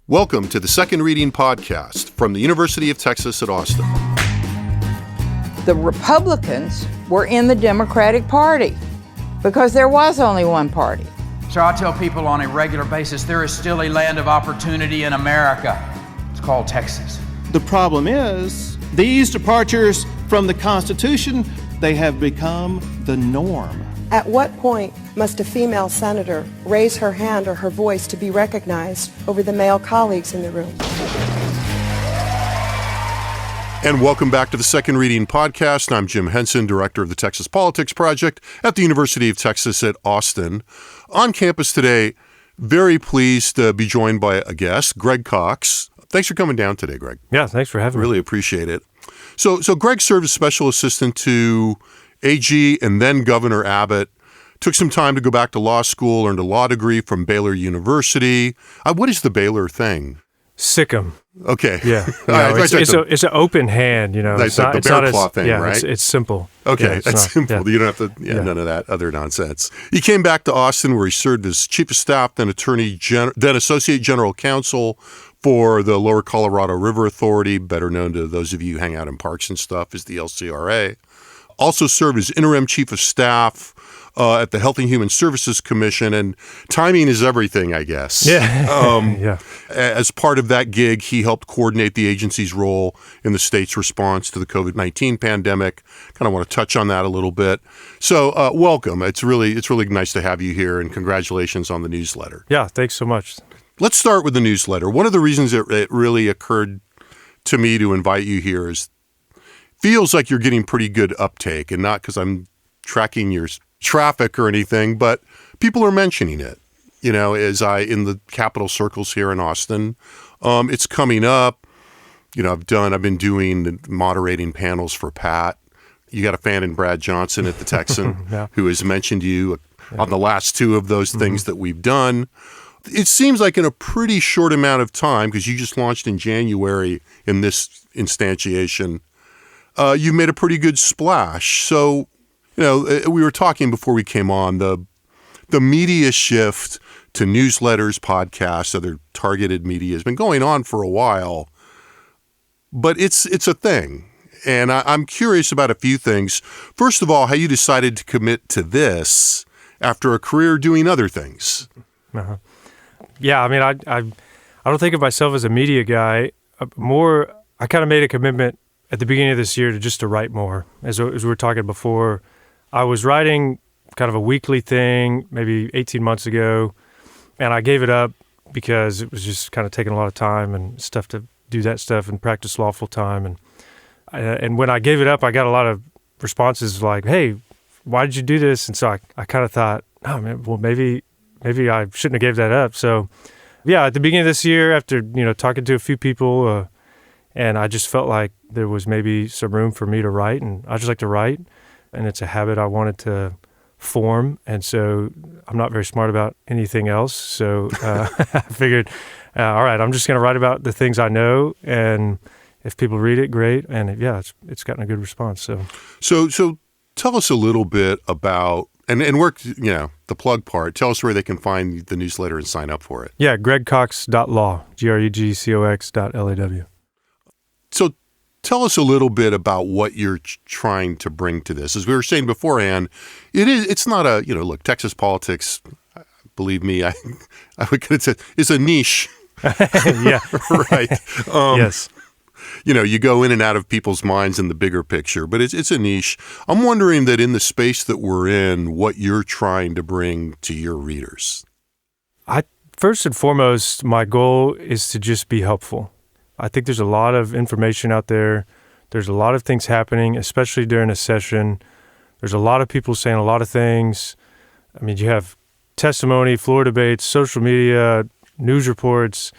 Welcome to the Second Reading Podcast from the University of Texas at Austin. The Republicans were in the Democratic Party because there was only one party. So I tell people on a regular basis, there is still a land of opportunity in America. It's called Texas. The problem is, these departures from the Constitution, they have become the norm. At what point must a female senator raise her hand or her voice to be recognized over the male colleagues in the room? And welcome back to the Second Reading Podcast. I'm Jim Henson, director of the Texas Politics Project at the University of Texas at Austin. On campus today, very pleased to be joined by a guest, Greg Cox. Thanks for coming down today, Greg. Yeah, thanks for having me. Really appreciate it. So Greg served as special assistant to AG and then Governor Abbott. Took some time to go back to law school, earned a law degree from Baylor University. What is the Baylor thing? Sick 'em. Okay. Yeah. It's an open hand, you know. It's like the bear claw thing, yeah, right? It's simple. Okay, yeah, that's simple. Yeah. You don't have to, none of that other nonsense. He came back to Austin where he served as chief of staff, then then associate general counsel for the Lower Colorado River Authority, better known to those of you who hang out in parks and stuff as the LCRA. Also served as interim chief of staff at the Health and Human Services Commission, and timing is everything, I guess. Yeah. Yeah. As part of that gig, he helped coordinate the agency's role in the state's response to the COVID-19 pandemic. Kind of want to touch on that a little bit. So welcome. It's really nice to have you here, and congratulations on the newsletter. Yeah, thanks so much. Let's start with the newsletter. One of the reasons it really occurred to me to invite you here is feels like you're getting pretty good uptake, and not because I'm tracking your traffic or anything, but people are mentioning it, in the capital circles here in Austin. It's coming up. I've been doing moderating panels for Pat. You got a fan in Brad Johnson at the Texan yeah. who has mentioned you on the last two of those things that we've done. It seems like in a pretty short amount of time, because you just launched in January in this instantiation, you've made a pretty good splash. So, we were talking before we came on, the media shift to newsletters, podcasts, other targeted media has been going on for a while, but it's a thing. And I'm curious about a few things. First of all, how you decided to commit to this after a career doing other things. Uh-huh. Yeah, I mean, I don't think of myself as a media guy. I kind of made a commitment at the beginning of this year to write more. As we were talking before, I was writing kind of a weekly thing maybe 18 months ago, and I gave it up because it was just kind of taking a lot of time and stuff to do that stuff and practice law full time. And when I gave it up, I got a lot of responses like, "Hey, why did you do this?" And so I kind of thought, "Oh man, well maybe I shouldn't have gave that up." So yeah, at the beginning of this year, after talking to a few people, and I just felt like there was maybe some room for me to write, and I just like to write. And it's a habit I wanted to form, and so I'm not very smart about anything else. So I figured, all right, I'm just going to write about the things I know, and if people read it, great. And it's gotten a good response. So tell us a little bit about and work, the plug part. Tell us where they can find the newsletter and sign up for it. Yeah, gregcox.law, GREGCOX.LAW. So tell us a little bit about what you're trying to bring to this. As we were saying beforehand, it's not look, Texas politics, believe me, I would consider is a niche. Yeah. Right. Yes. You go in and out of people's minds in the bigger picture, but it's a niche. I'm wondering that in the space that we're in, what you're trying to bring to your readers. First and foremost, my goal is to just be helpful. I think there's a lot of information out there. There's a lot of things happening, especially during a session. There's a lot of people saying a lot of things. I mean, you have testimony, floor debates, social media, news reports.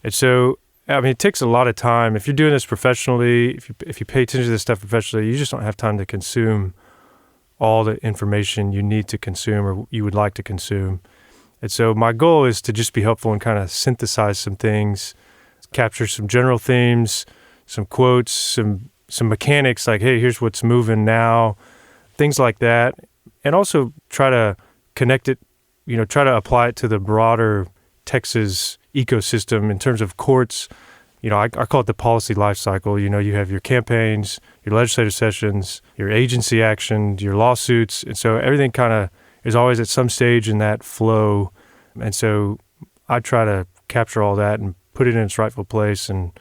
And so, it takes a lot of time. If you're doing this professionally, if you pay attention to this stuff professionally, you just don't have time to consume all the information you need to consume or you would like to consume. And so my goal is to just be helpful and kind of synthesize some things, capture some general themes, some quotes, some mechanics like, hey, here's what's moving now, things like that. And also try to connect it, try to apply it to the broader Texas ecosystem in terms of courts. I call it the policy life cycle. You have your campaigns, your legislative sessions, your agency action, your lawsuits. And so everything kind of is always at some stage in that flow. And so I try to capture all that and put it in its rightful place and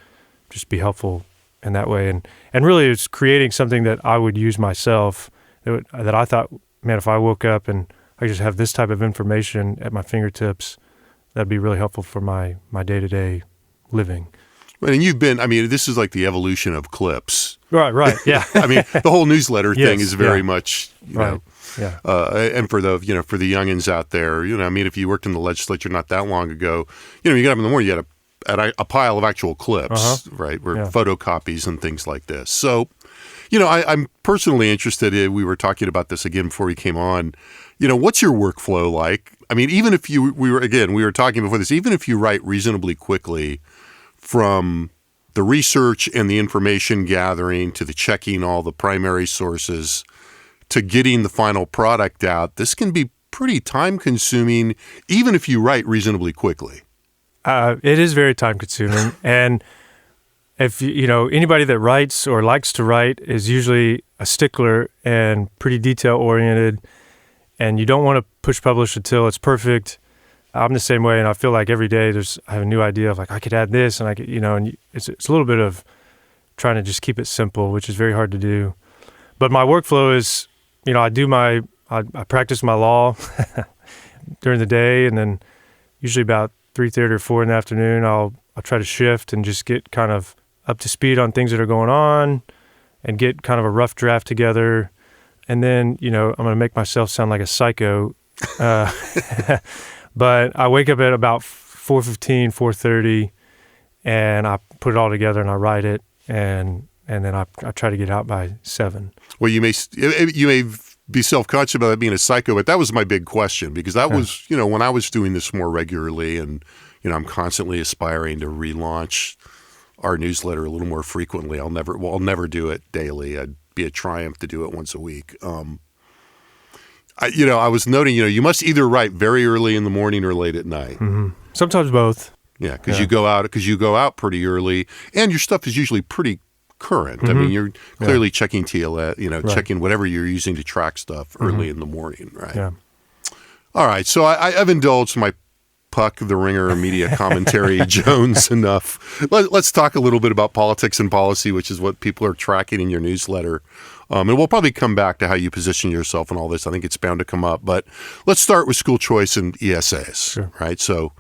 just be helpful in that way. And really it's creating something that I would use myself that I thought, man, if I woke up and I just have this type of information at my fingertips, that'd be really helpful for my day-to-day living. And this is like the evolution of clips. Right, yeah. The whole newsletter thing Yes, is very yeah. much, Right. Yeah. And for the youngins out there, if you worked in the legislature not that long ago, you got up in the morning, you had a pile of actual clips, right, where photocopies and things like this. So, I'm personally interested we were talking about this again before we came on, what's your workflow like? Even if we were talking before this, even if you write reasonably quickly, from the research and the information gathering to the checking all the primary sources to getting the final product out, this can be pretty time consuming, even if you write reasonably quickly. It is very time consuming. And if anybody that writes or likes to write is usually a stickler and pretty detail oriented, and you don't want to push publish until it's perfect. I'm the same way, and I feel like every day I have a new idea of like I could add this, and I could, and it's a little bit of trying to just keep it simple, which is very hard to do. But my workflow is, I practice my law during the day, and then usually about 3:30 or 4 in the afternoon, I'll try to shift and just get kind of up to speed on things that are going on, and get kind of a rough draft together, and then I'm going to make myself sound like a psycho. But I wake up at about 4:15, 4:30, and I put it all together and I write it, and then I try to get out by 7. Well, you may be self-conscious about that being a psycho, but that was my big question, because that was, when I was doing this more regularly, and, I'm constantly aspiring to relaunch our newsletter a little more frequently. I'll never do it daily. It'd be a triumph to do it once a week. I was noting, you must either write very early in the morning or late at night. Mm-hmm. Sometimes both. Yeah, because you go out pretty early, and your stuff is usually pretty current. Mm-hmm. You're clearly checking TLS, Right. checking whatever you're using to track stuff early in the morning, right? Yeah. All right, so I've indulged my Puck the Ringer media commentary Jones enough. Let's talk a little bit about politics and policy, which is what people are tracking in your newsletter. And we'll probably come back to how you position yourself and all this. I think it's bound to come up. But let's start with school choice and ESAs, right? So,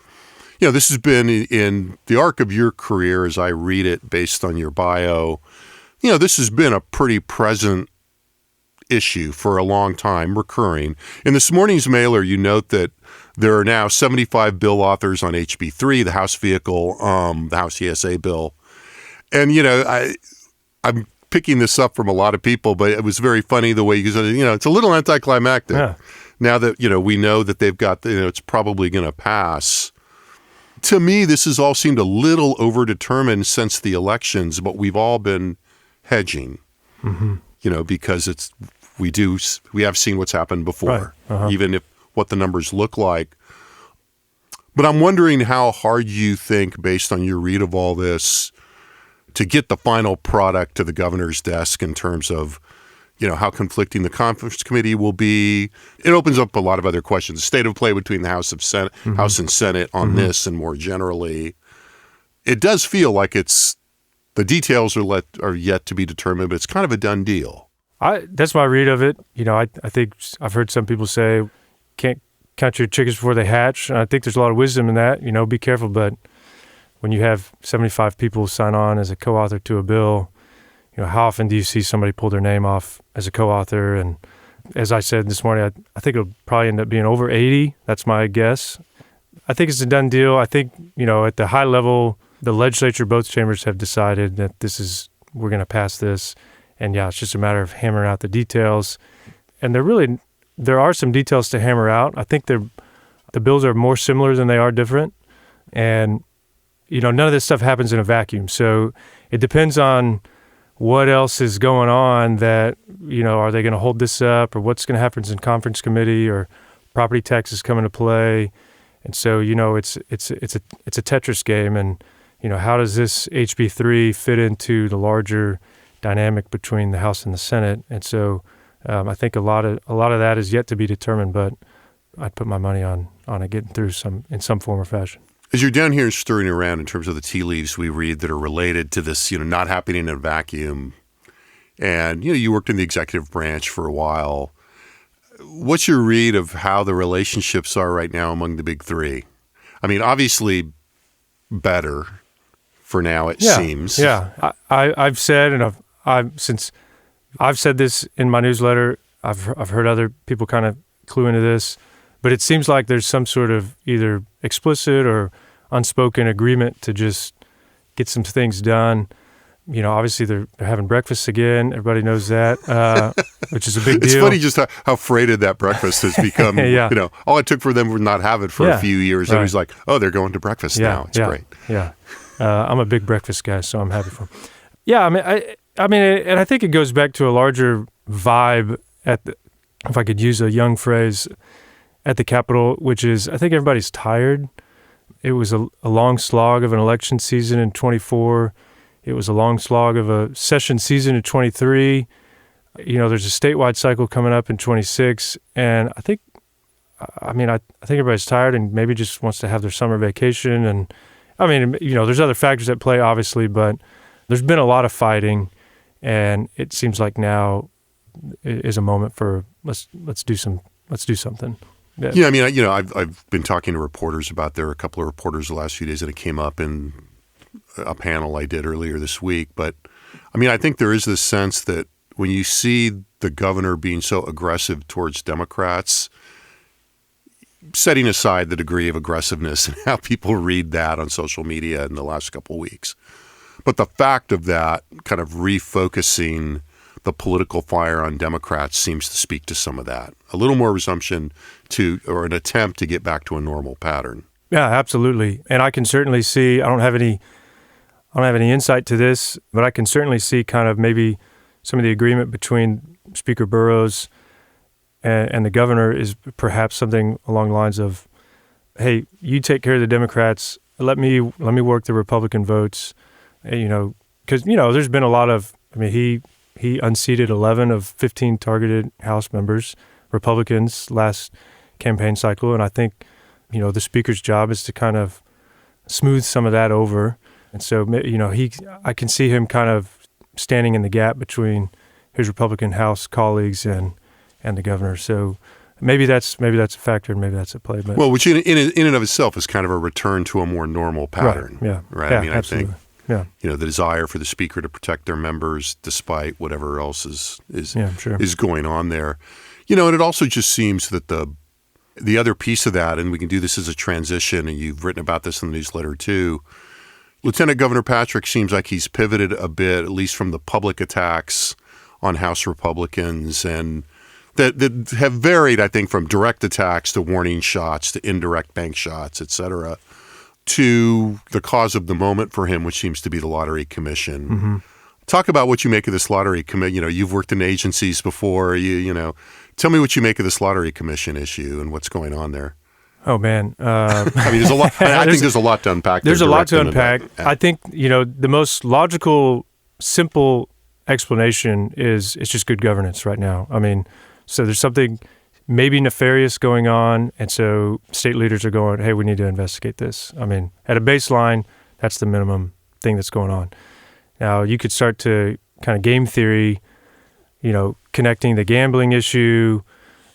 this has been in the arc of your career, as I read it based on your bio, this has been a pretty present issue for a long time, recurring. In this morning's mailer, you note that there are now 75 bill authors on HB3, the House vehicle, the House ESA bill. And, I'm picking this up from a lot of people, but it was very funny the way you said, it's a little anticlimactic. Yeah. Now that, we know that they've got, it's probably going to pass. To me, this has all seemed a little overdetermined since the elections, but we've all been hedging, because we have seen what's happened before, even if what the numbers look like. But I'm wondering how hard you think, based on your read of all this, to get the final product to the governor's desk in terms of, how conflicting the conference committee will be. It opens up a lot of other questions. The state of play between the House and Senate on this, and more generally, it does feel like the details are yet to be determined, but it's kind of a done deal. That's my read of it. I think I've heard some people say, can't count your chickens before they hatch. And I think there's a lot of wisdom in that. Be careful, but when you have 75 people sign on as a co-author to a bill, how often do you see somebody pull their name off as a co-author? And as I said this morning, I think it'll probably end up being over 80. That's my guess. I think it's a done deal. I think, at the high level, the legislature, both chambers have decided that we're going to pass this. And it's just a matter of hammering out the details. And there are some details to hammer out. I think the bills are more similar than they are different. And, none of this stuff happens in a vacuum. So it depends on what else is going on that, are they going to hold this up, or what's going to happen in conference committee, or property taxes come into play. And so, it's a Tetris game, and how does this HB3 fit into the larger dynamic between the House and the Senate? And so, I think a lot of that is yet to be determined, but I'd put my money on it getting through in some form or fashion. As you're down here stirring around in terms of the tea leaves we read that are related to this, not happening in a vacuum, and you worked in the executive branch for a while. What's your read of how the relationships are right now among the big three? I mean, obviously better for now, it seems. Yeah, I've said, and since I've said this in my newsletter, I've heard other people kind of clue into this, but it seems like there's some sort of either explicit or unspoken agreement to just get some things done. Obviously they're having breakfast again. Everybody knows that, which is a big deal. It's funny just how freighted that breakfast has become. Yeah. All it took for them to not have it for a few years. Right. And it was like, oh, they're going to breakfast now. It's great. Yeah. I'm a big breakfast guy, so I'm happy for them. Yeah, I mean, and I think it goes back to a larger vibe if I could use a young phrase, at the Capitol, which is I think everybody's tired. It was a long slog of an election season in 24. It was a long slog of a session season in 23. There's a statewide cycle coming up in 26, and I think everybody's tired and maybe just wants to have their summer vacation. And there's other factors at play, obviously, but there's been a lot of fighting, and it seems like now is a moment for let's do something. Yeah, I've been talking to reporters about there. Are a couple of reporters the last few days, and it came up in a panel I did earlier this week. But I think there is this sense that when you see the governor being so aggressive towards Democrats, setting aside the degree of aggressiveness and how people read that on social media in the last couple of weeks, but the fact of that kind of refocusing the political fire on Democrats seems to speak to some of that. A little more resumption or an attempt to get back to a normal pattern. Yeah, absolutely. And I can certainly see, I don't have any insight to this, but I can certainly see kind of maybe some of the agreement between Speaker Burrows and the governor is perhaps something along the lines of, hey, you take care of the Democrats, let me work the Republican votes, because, there's been a lot of, he unseated 11 of 15 targeted House members, Republicans, last campaign cycle. And I think, the speaker's job is to kind of smooth some of that over. And so, I can see him kind of standing in the gap between his Republican House colleagues and the governor. So maybe that's a factor and maybe that's a play. But, well, which in and of itself is kind of a return to a more normal pattern. Right. Yeah. Right. Yeah, absolutely. I think. Yeah. The desire for the speaker to protect their members despite whatever else is going on there. And it also just seems that the other piece of that, and we can do this as a transition, and you've written about this in the newsletter too, Lieutenant Governor Patrick seems like he's pivoted a bit, at least from the public attacks on House Republicans, and that have varied, I think, from direct attacks to warning shots to indirect bank shots, et cetera, to the cause of the moment for him, which seems to be the Lottery Commission. Mm-hmm. Talk about what you make of this Lottery Commission. You've worked in agencies before. Tell me what you make of this Lottery Commission issue and what's going on there. Oh, man. There's a lot. I think there's a lot to unpack. There's a lot to unpack. I think, the most logical, simple explanation is it's just good governance right now. So there's something maybe nefarious going on, and so state leaders are going, hey, we need to investigate this. At a baseline, that's the minimum thing that's going on. Now, you could start to kind of game theory, connecting the gambling issue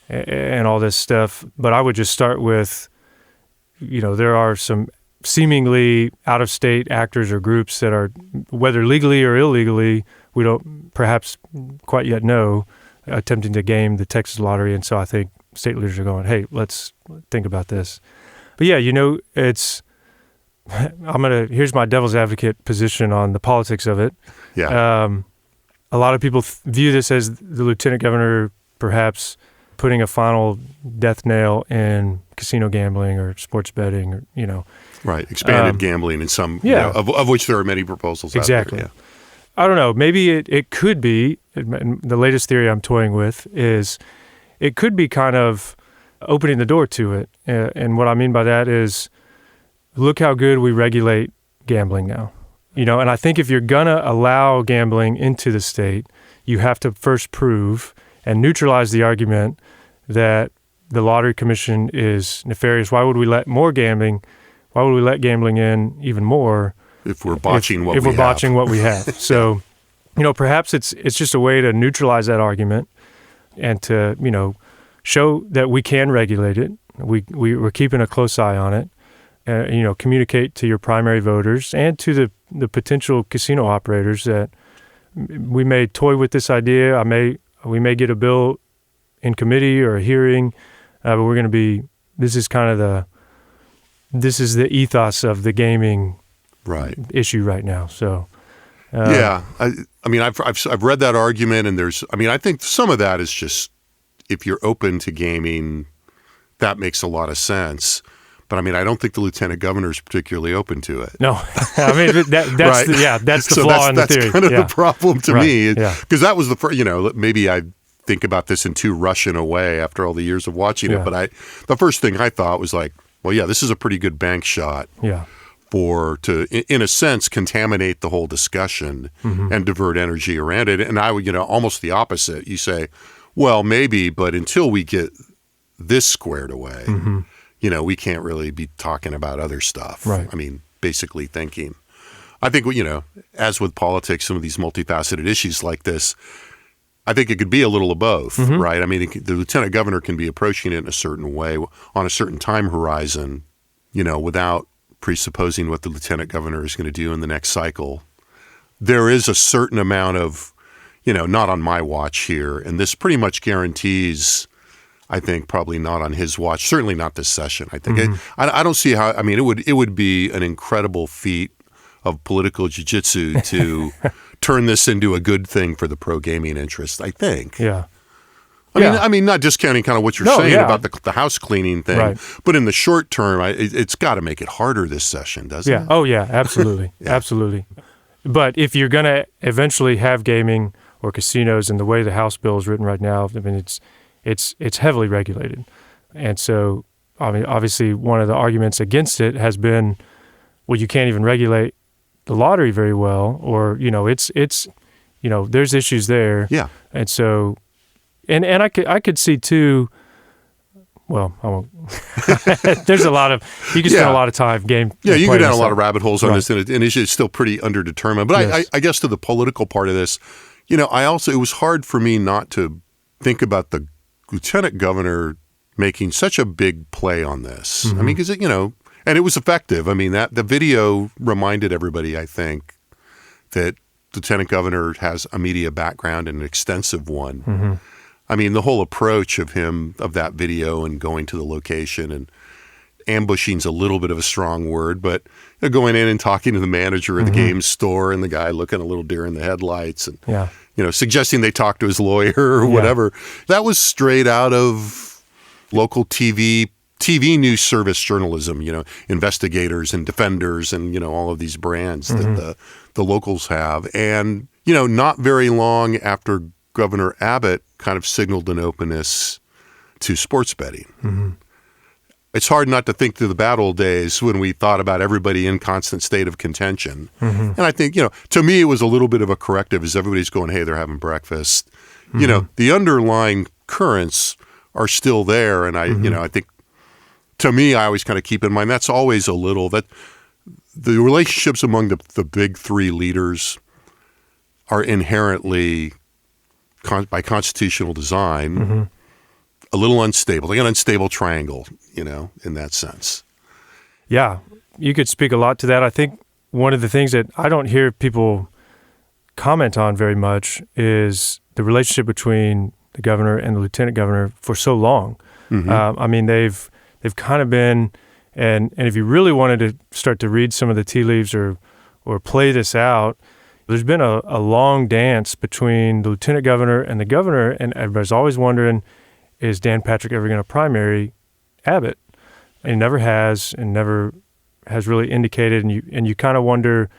and all this stuff, but I would just start with, there are some seemingly out-of-state actors or groups that are, whether legally or illegally, we don't perhaps quite yet know, attempting to game the Texas lottery. And so I think state leaders are going, hey, let's think about this. But yeah, here's my devil's advocate position on the politics of it. Yeah. A lot of people view this as the lieutenant governor perhaps putting a final death nail in casino gambling or sports betting or, Right. Expanded gambling in some, of which there are many proposals exactly. out there. Yeah. I don't know. Maybe it could be, the latest theory I'm toying with is it could be kind of opening the door to it. And what I mean by that is, look how good we regulate gambling now. And I think if you're going to allow gambling into the state, you have to first prove and neutralize the argument that the Lottery Commission is nefarious. Why would we let more gambling? Why would we let gambling in even more if we're botching what we have? If we're botching what we have. So, perhaps it's just a way to neutralize that argument and to, show that we can regulate it. We're keeping a close eye on it. Communicate to your primary voters and to the potential casino operators that we may toy with this idea. We may get a bill in committee or a hearing, but we're going to be. This is the ethos of the gaming issue right now. So. Yeah, I've read that argument, and I think some of that is just if you're open to gaming, that makes a lot of sense. But I don't think the lieutenant governor is particularly open to it. No, that's right. That's the flaw in the theory. That's kind of the problem to me, Yeah. Because that was the first. Maybe I think about this in too Russian a way after all the years of watching it. But the first thing I thought was like, well, yeah, this is a pretty good bank shot. Yeah. To, in a sense, contaminate the whole discussion and divert energy around it. And I would, almost the opposite. You say, well, maybe, but until we get this squared away, we can't really be talking about other stuff. Right. Basically thinking. I think, as with politics, some of these multifaceted issues like this, I think it could be a little of both, right? The lieutenant governor can be approaching it in a certain way on a certain time horizon, without presupposing what the lieutenant governor is going to do in the next cycle. There is a certain amount of, not on my watch here, and this pretty much guarantees, I think, probably not on his watch, certainly not this session. I think I don't see how. It would be an incredible feat of political jiu-jitsu to turn this into a good thing for the pro-gaming interest, I think. Yeah. Not discounting kind of what you're saying about the house cleaning thing, but in the short term, it's got to make it harder this session, doesn't it? Oh, yeah, absolutely. Absolutely. But if you're going to eventually have gaming or casinos in the way the House bill is written right now, it's heavily regulated. And so, obviously, one of the arguments against it has been, well, you can't even regulate the lottery very well, or, there's issues there. Yeah. And so... And I could see too. Well, I won't. There's a lot of you can spend a lot of time game. Yeah, you go down a lot of rabbit holes on this, and it's still pretty underdetermined. But I guess to the political part of this, it was hard for me not to think about the lieutenant governor making such a big play on this. Because and it was effective. That the video reminded everybody, I think, that lieutenant governor has a media background and an extensive one. The whole approach of that video and going to the location and ambushing's a little bit of a strong word, but going in and talking to the manager of the game store and the guy looking a little deer in the headlights and, suggesting they talk to his lawyer or whatever. That was straight out of local TV news service journalism, investigators and defenders and, all of these brands that the locals have. And, not very long after Governor Abbott kind of signaled an openness to sports betting. It's hard not to think to the bad old days when we thought about everybody in constant state of contention. And I think, to me, it was a little bit of a corrective as everybody's going, hey, they're having breakfast. The underlying currents are still there. And I think, to me, I always kind of keep in mind, that's always a little, that the relationships among the big three leaders are inherently, by constitutional design, a little unstable. Like an unstable triangle, in that sense. Yeah, you could speak a lot to that. I think one of the things that I don't hear people comment on very much is the relationship between the governor and the lieutenant governor for so long. They've kind of been, and if you really wanted to start to read some of the tea leaves or play this out, there's been a long dance between the lieutenant governor and the governor, and everybody's always wondering, is Dan Patrick ever going to primary Abbott? And he never has, and never has really indicated, and you kind of wonder,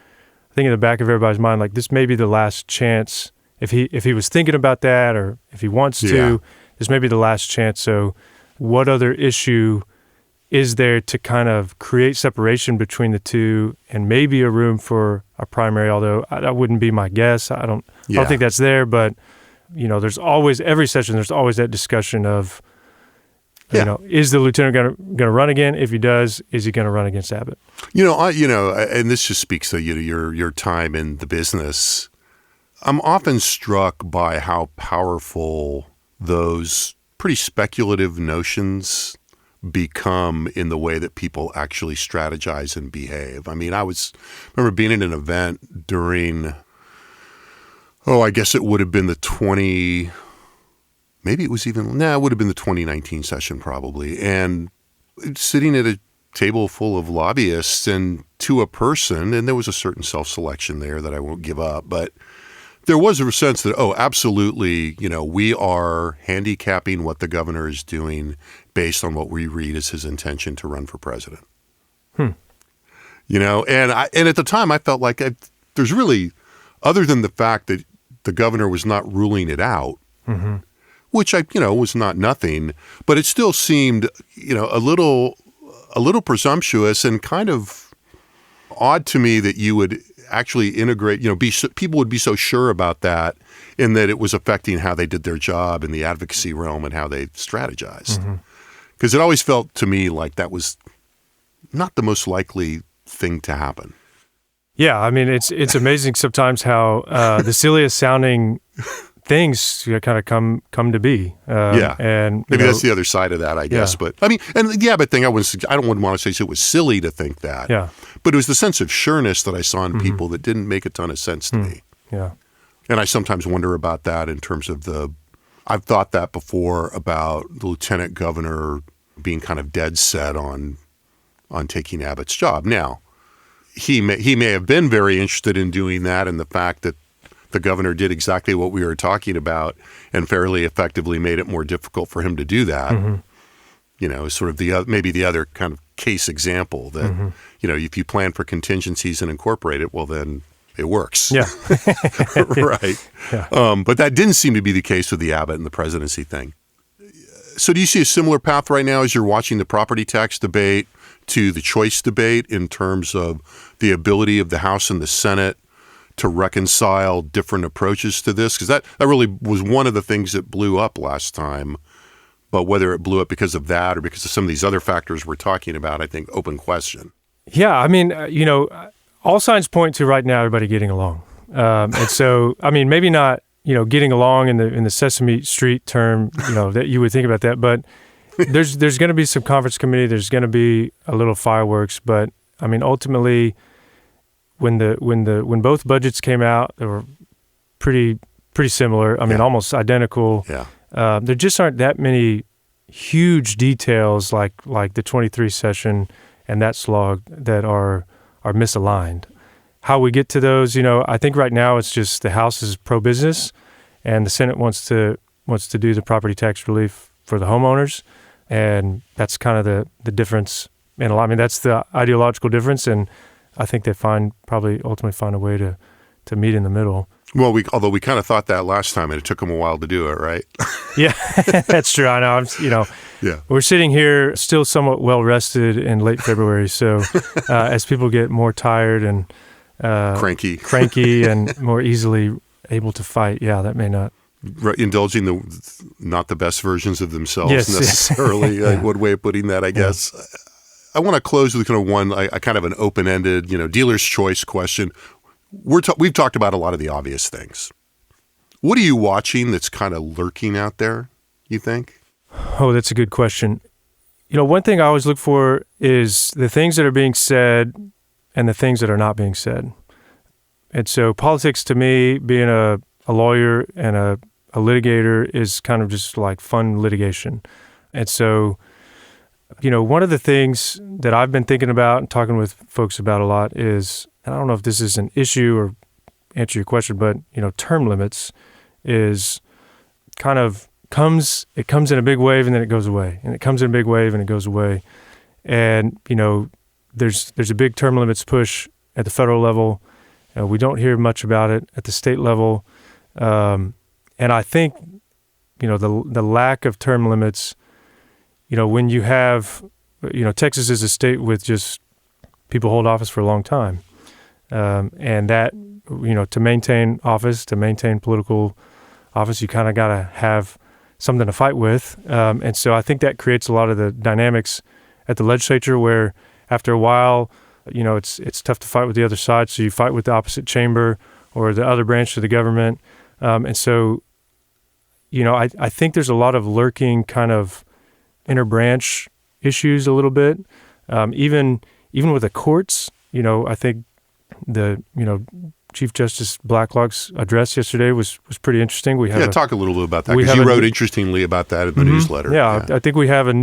I think in the back of everybody's mind, like this may be the last chance, if he was thinking about that, or if he wants to, this may be the last chance. So what other issue is there to kind of create separation between the two, and maybe a room for a primary, although that wouldn't be my guess. I don't think that's there, but there's always, every session, there's always that discussion of, is the lieutenant going to run again? If he does, is he going to run against Abbott? And this just speaks to your time in the business. I'm often struck by how powerful those pretty speculative notions become in the way that people actually strategize and behave. I mean, remember being at an event during, I guess it would have been it would have been the 2019 session probably. And sitting at a table full of lobbyists and to a person, and there was a certain self-selection there that I won't give up, but there was a sense that, absolutely, we are handicapping what the governor is doing based on what we read as his intention to run for president. And at the time I felt like there's really, other than the fact that the governor was not ruling it out, which was not nothing, but it still seemed, a little presumptuous and kind of odd to me that you would actually integrate, people would be so sure about that, in that it was affecting how they did their job in the advocacy realm and how they strategized. Because it always felt to me like that was not the most likely thing to happen. Yeah, I mean, it's amazing sometimes how the silliest sounding things kind of come to be. And maybe that's the other side of that, I guess. But I mean, and the Abbott thing, I don't want to say it was silly to think that. Yeah. But it was the sense of sureness that I saw in people that didn't make a ton of sense to me. Yeah. And I sometimes wonder about that in terms of I've thought that before about the lieutenant governor being kind of dead set on taking Abbott's job. Now, he may have been very interested in doing that, and the fact that the governor did exactly what we were talking about and fairly effectively made it more difficult for him to do that. Sort of maybe the other kind of case example that, if you plan for contingencies and incorporate it, well, then it works. Yeah. Right. Yeah. But that didn't seem to be the case with the Abbott and the presidency thing. So do you see a similar path right now as you're watching the property tax debate to the choice debate in terms of the ability of the House and the Senate to reconcile different approaches to this? Because that really was one of the things that blew up last time. But whether it blew up because of that or because of some of these other factors we're talking about, I think, open question. Yeah, I mean, all signs point to right now everybody getting along. And so, I mean, maybe not, getting along in the Sesame Street term, that you would think about that. But there's going to be some conference committee. There's going to be a little fireworks. But I mean, ultimately, when both budgets came out, they were pretty similar. I mean, almost identical. Yeah. There just aren't that many huge details like the 23 session and that slog that are misaligned. How we get to those, I think right now it's just the House is pro-business and the Senate wants to do the property tax relief for the homeowners, and that's kind of the difference in a lot. I mean, that's the ideological difference, and I think they probably ultimately find a way to meet in the middle. Well, although we kind of thought that last time, and it took them a while to do it, right? Yeah, that's true. I know. We're sitting here still somewhat well rested in late February. So as people get more tired and cranky, and more easily able to fight, that may not. Indulging not the best versions of themselves necessarily. One way of putting that, I guess. I want to close with kind of one, kind of an open-ended, dealer's choice question. We've talked about a lot of the obvious things. What are you watching that's kind of lurking out there, you think? Oh, that's a good question. One thing I always look for is the things that are being said and the things that are not being said. And so politics to me, being a lawyer and a litigator, is kind of just like fun litigation. And so, one of the things that I've been thinking about and talking with folks about a lot is, and I don't know if this is an issue or answer your question, but, term limits is kind of it comes in a big wave and then it goes away, and it comes in a big wave and it goes away. And, there's a big term limits push at the federal level. We don't hear much about it at the state level. And I think, the lack of term limits when you have, Texas is a state with just people hold office for a long time. And that, to maintain office, to maintain political office, you kind of got to have something to fight with. And so I think that creates a lot of the dynamics at the legislature where after a while, it's tough to fight with the other side. So you fight with the opposite chamber or the other branch of the government. And so, I think there's a lot of lurking kind of interbranch issues a little bit. Even with the courts, I think the, Chief Justice Blacklock's address yesterday was pretty interesting. Talk a little bit about that, because you wrote interestingly about that in the newsletter. Yeah, I think we have a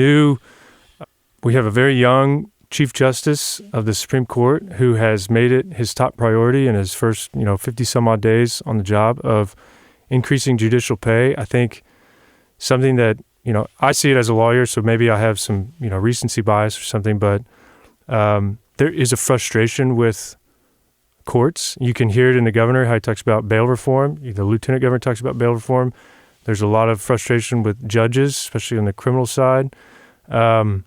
very young Chief Justice of the Supreme Court who has made it his top priority in his first, 50 some odd days on the job of increasing judicial pay. I think something that, I see it as a lawyer, so maybe I have some, recency bias or something, but there is a frustration with courts. You can hear it in the governor, how he talks about bail reform. The lieutenant governor talks about bail reform. There's a lot of frustration with judges, especially on the criminal side. And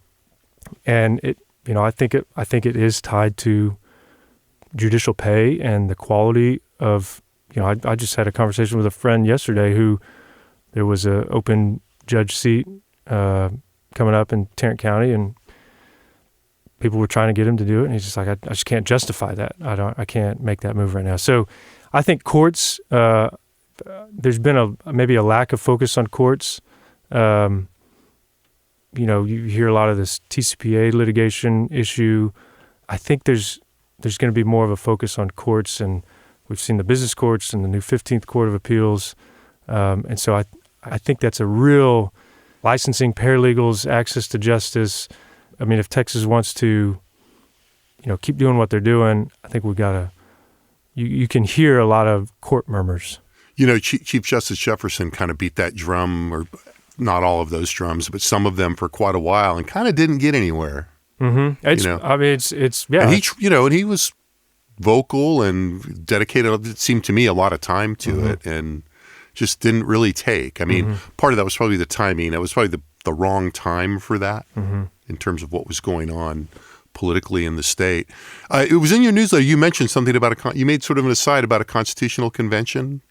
it, I think it is tied to judicial pay and the quality of, I just had a conversation with a friend yesterday who there was an open judge seat coming up in Tarrant County, and people were trying to get him to do it, and he's just like, I just can't justify that. I can't make that move right now. So I think courts, there's been maybe a lack of focus on courts. You hear a lot of this TCPA litigation issue. I think there's going to be more of a focus on courts, and we've seen the business courts and the new 15th Court of Appeals. And so I think that's a real licensing, paralegals, access to justice. I mean, if Texas wants to, keep doing what they're doing, I think we got to, you can hear a lot of court murmurs. Chief Justice Jefferson kind of beat that drum, or not all of those drums, but some of them for quite a while, and kind of didn't get anywhere. Mm-hmm. And he was vocal and dedicated, it seemed to me, a lot of time to it, and just didn't really take. I mean, part of that was probably the timing. It was probably the wrong time for that in terms of what was going on politically in the state. It was in your newsletter, you mentioned something about you made sort of an aside about a constitutional convention.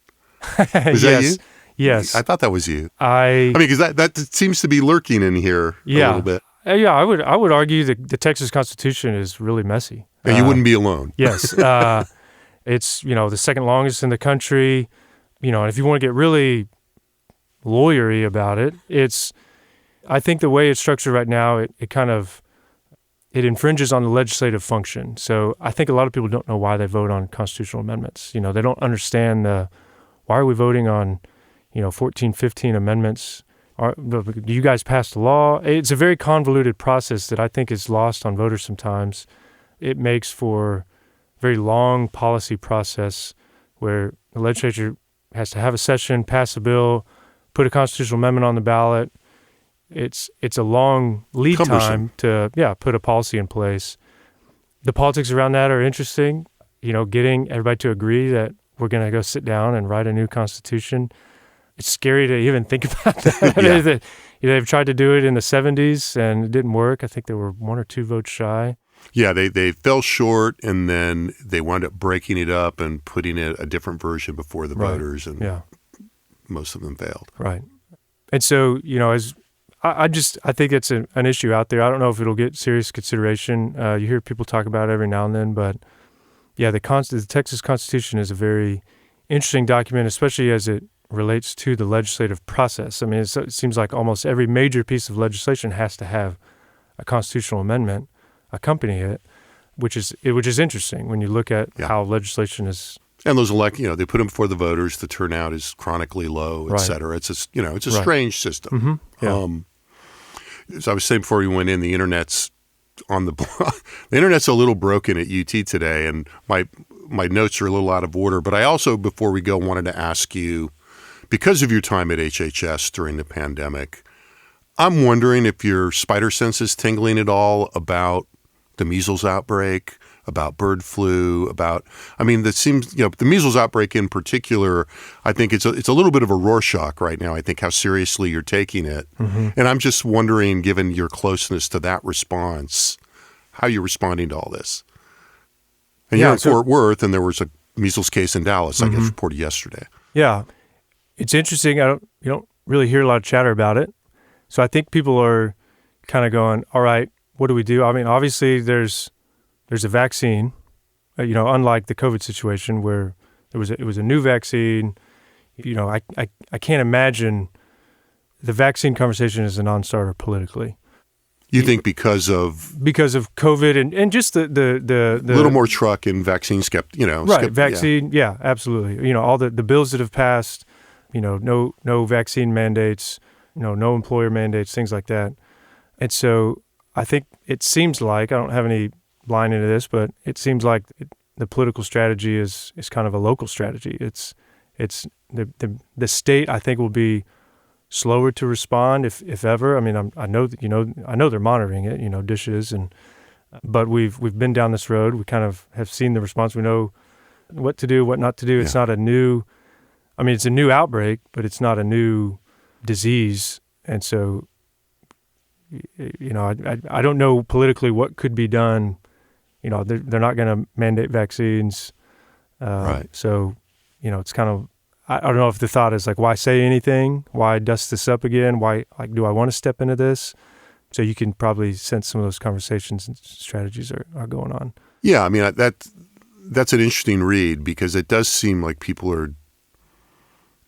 Was that you? Yes. I thought that was you. I mean, because that seems to be lurking in here a little bit. I would argue that the Texas Constitution is really messy. And you wouldn't be alone. Yes. It's, the second longest in the country. And if you want to get really lawyery about it, I think the way it's structured right now, it infringes on the legislative function. So I think a lot of people don't know why they vote on constitutional amendments. They don't understand why are we voting on 14, 15 amendments. Do you guys pass the law? It's a very convoluted process that I think is lost on voters sometimes. It makes for a very long policy process where the legislature has to have a session, pass a bill, put a constitutional amendment on the ballot. It's a long lead time to put a policy in place. The politics around that are interesting. Getting everybody to agree that we're going to go sit down and write a new constitution. It's scary to even think about that. They've tried to do it in the 70s and it didn't work. I think they were 1 or 2 votes shy. Yeah, they fell short, and then they wound up breaking it up and putting a different version before the voters, and most of them failed. Right. And so, I think it's an issue out there. I don't know if it'll get serious consideration. You hear people talk about it every now and then, but the Texas Constitution is a very interesting document, especially as it relates to the legislative process. I mean, it seems like almost every major piece of legislation has to have a constitutional amendment accompany it, which is interesting when you look at how legislation is. And those they put them before the voters. The turnout is chronically low, et cetera. It's a strange system. As I was saying before we went in, the internet's the internet's a little broken at UT today, and my notes are a little out of order. But I also, before we go, wanted to ask you, because of your time at HHS during the pandemic, I'm wondering if your spider sense is tingling at all about the measles outbreak, about bird flu, that seems, the measles outbreak in particular, I think it's a little bit of a Rorschach right now, I think, how seriously you're taking it. Mm-hmm. And I'm just wondering, given your closeness to that response, how you're responding to all this. And you're in Fort Worth, and there was a measles case in Dallas, I guess, reported yesterday. Yeah. It's interesting. You don't really hear a lot of chatter about it. So I think people are kind of going, all right, what do we do? I mean, obviously there's a vaccine, unlike the COVID situation where it was a new vaccine. I can't imagine the vaccine conversation is a non-starter politically. You think because of COVID and just the little more truck and vaccine vaccine, yeah, absolutely. All the bills that have passed, no vaccine mandates, no employer mandates, things like that. And so I think it seems like, I don't have any blind into this, but it seems like the political strategy is kind of a local strategy. It's the state, I think, will be slower to respond if ever. I mean, I know they're monitoring it, dishes, but we've been down this road. We kind of have seen the response. We know what to do, what not to do. It's not it's a new outbreak, but it's not a new disease. And so, I don't know politically what could be done. They're not going to mandate vaccines. Right. So, it's kind of, I don't know if the thought is like, why say anything? Why dust this up again? Why, do I want to step into this? So you can probably sense some of those conversations and strategies are going on. Yeah, I mean, that's an interesting read because it does seem like people are,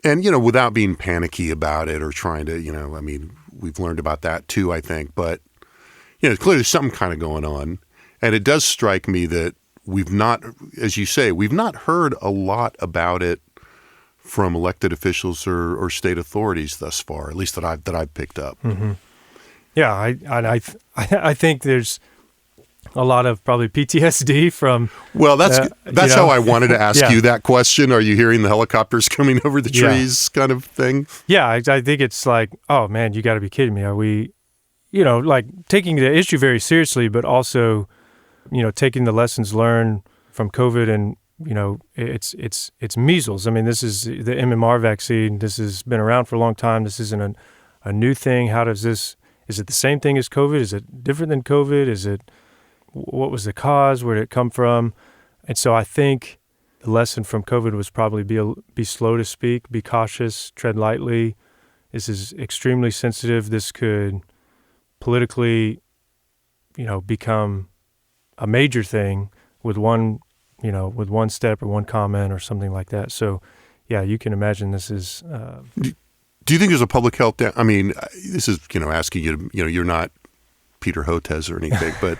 and, without being panicky about it or trying to, we've learned about that too, I think. But, clearly there's something kind of going on. And it does strike me that we've not, as you say, we've not heard a lot about it from elected officials or state authorities thus far, at least that I've picked up. Mm-hmm. Yeah, I think there's a lot of probably PTSD from. Well, that's how I wanted to ask you that question. Are you hearing the helicopters coming over the trees, kind of thing? Yeah, I think it's like, oh man, you got to be kidding me. Are we, taking the issue very seriously, but also, taking the lessons learned from COVID and. It's measles. I mean, this is the MMR vaccine. This has been around for a long time. This isn't a new thing. Is it the same thing as COVID? Is it different than COVID? What was the cause? Where did it come from? And so I think the lesson from COVID was probably be slow to speak, be cautious, tread lightly. This is extremely sensitive. This could politically, become a major thing with one step or one comment or something like that. So, yeah, you can imagine this is. Do you think there's a public health? This is asking you to, you're not Peter Hotez or anything, but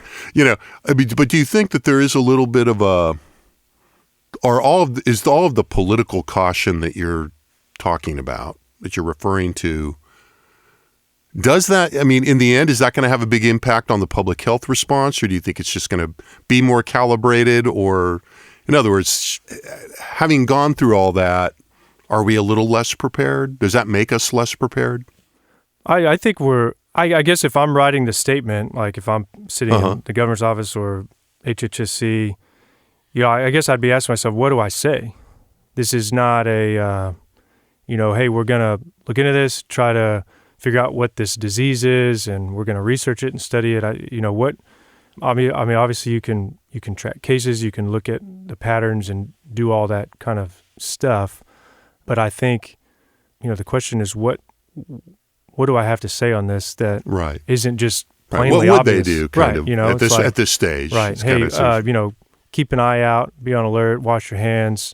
but do you think that there is a little bit of is all of the political caution that you're talking about, that you're referring to? Does that, in the end, is that going to have a big impact on the public health response, or do you think it's just going to be more calibrated? Or, in other words, having gone through all that, are we a little less prepared? Does that make us less prepared? I think I guess if I'm writing the statement, like if I'm sitting in the governor's office or HHSC, I guess I'd be asking myself, what do I say? This is not a, hey, we're going to look into this, try to figure out what this disease is, and we're going to research it and study it. Obviously you can track cases, you can look at the patterns and do all that kind of stuff. But I think, the question is what do I have to say on this that isn't just plainly obvious? What would obvious? they do kind of at this stage? Right. Hey, keep an eye out, be on alert, wash your hands,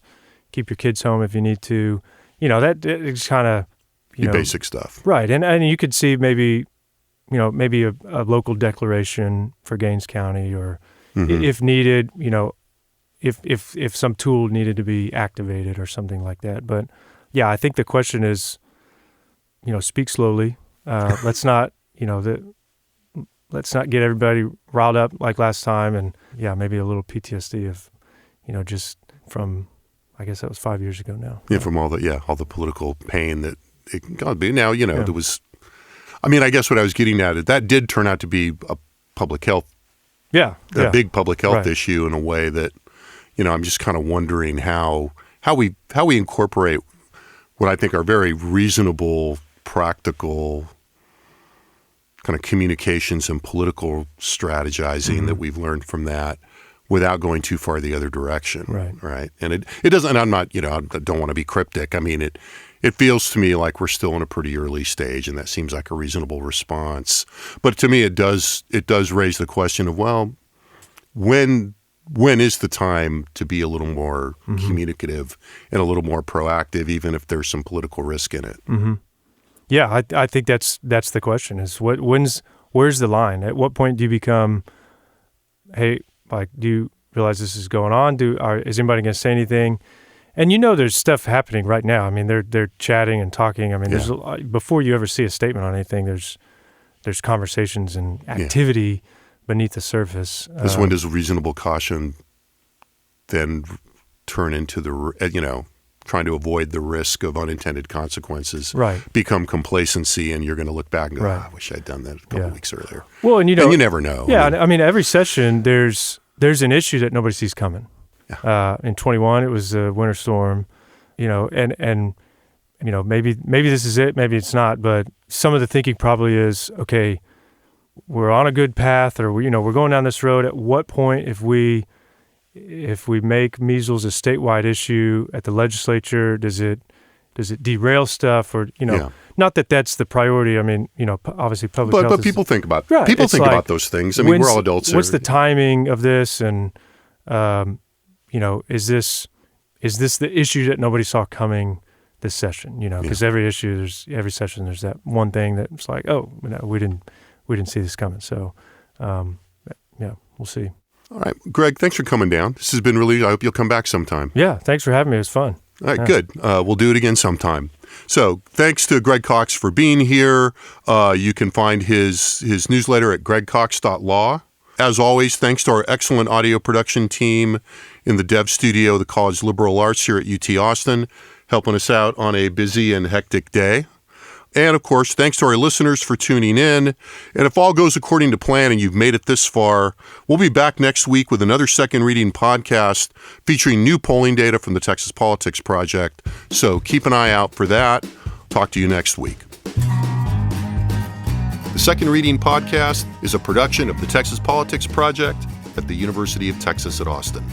keep your kids home if you need to. That is kind of basic stuff. Right. And you could see maybe a local declaration for Gaines County or if needed, if some tool needed to be activated or something like that. But yeah, I think the question is, speak slowly. Let's not, let's not get everybody riled up like last time. And yeah, maybe a little PTSD of, just from, I guess that was 5 years ago now. Yeah. From all the political pain that it can God be. Now, there was, I guess what I was getting at is that did turn out to be a public health a big public health Right. issue in a way that, I'm just kind of wondering how we incorporate what I think are very reasonable, practical kind of communications and political strategizing that we've learned from that without going too far the other direction. Right. And it doesn't, and I'm not, I don't want to be cryptic. I mean, it feels to me like we're still in a pretty early stage, and that seems like a reasonable response. But to me, it does raise the question of, well, when is the time to be a little more communicative and a little more proactive, even if there's some political risk in it? Yeah, I think that's the question: is where's the line? At what point do you become, hey, like, do you realize this is going on? Is anybody going to say anything? And there's stuff happening right now. I mean, they're chatting and talking. I mean, there's before you ever see a statement on anything, there's conversations and activity beneath the surface. When does reasonable caution then turn into trying to avoid the risk of unintended consequences, become complacency, and you're going to look back and go, I wish I'd done that a couple weeks earlier. Well, and you never know. Yeah, I mean, every session there's an issue that nobody sees coming. In 21, it was a winter storm, and maybe this is it, maybe it's not, but some of the thinking probably is, okay, we're on a good path, or we're going down this road. At what point, if we make measles a statewide issue at the legislature, does it derail stuff, or not that that's the priority. I mean, obviously public health. But people think about about those things. I mean, we're all adults. What's the timing of this, and is this the issue that nobody saw coming this session? Because every session there's that one thing that's like, oh, we didn't see this coming. So, we'll see. All right, Greg, thanks for coming down. This has been really, I hope you'll come back sometime. Yeah, thanks for having me. It was fun. All right, good. We'll do it again sometime. So thanks to Greg Cox for being here. You can find his newsletter at gregcox.law. As always, thanks to our excellent audio production team in the Dev Studio of the College of Liberal Arts here at UT Austin, helping us out on a busy and hectic day. And, of course, thanks to our listeners for tuning in. And if all goes according to plan and you've made it this far, we'll be back next week with another Second Reading podcast featuring new polling data from the Texas Politics Project. So keep an eye out for that. Talk to you next week. The Second Reading podcast is a production of the Texas Politics Project at the University of Texas at Austin.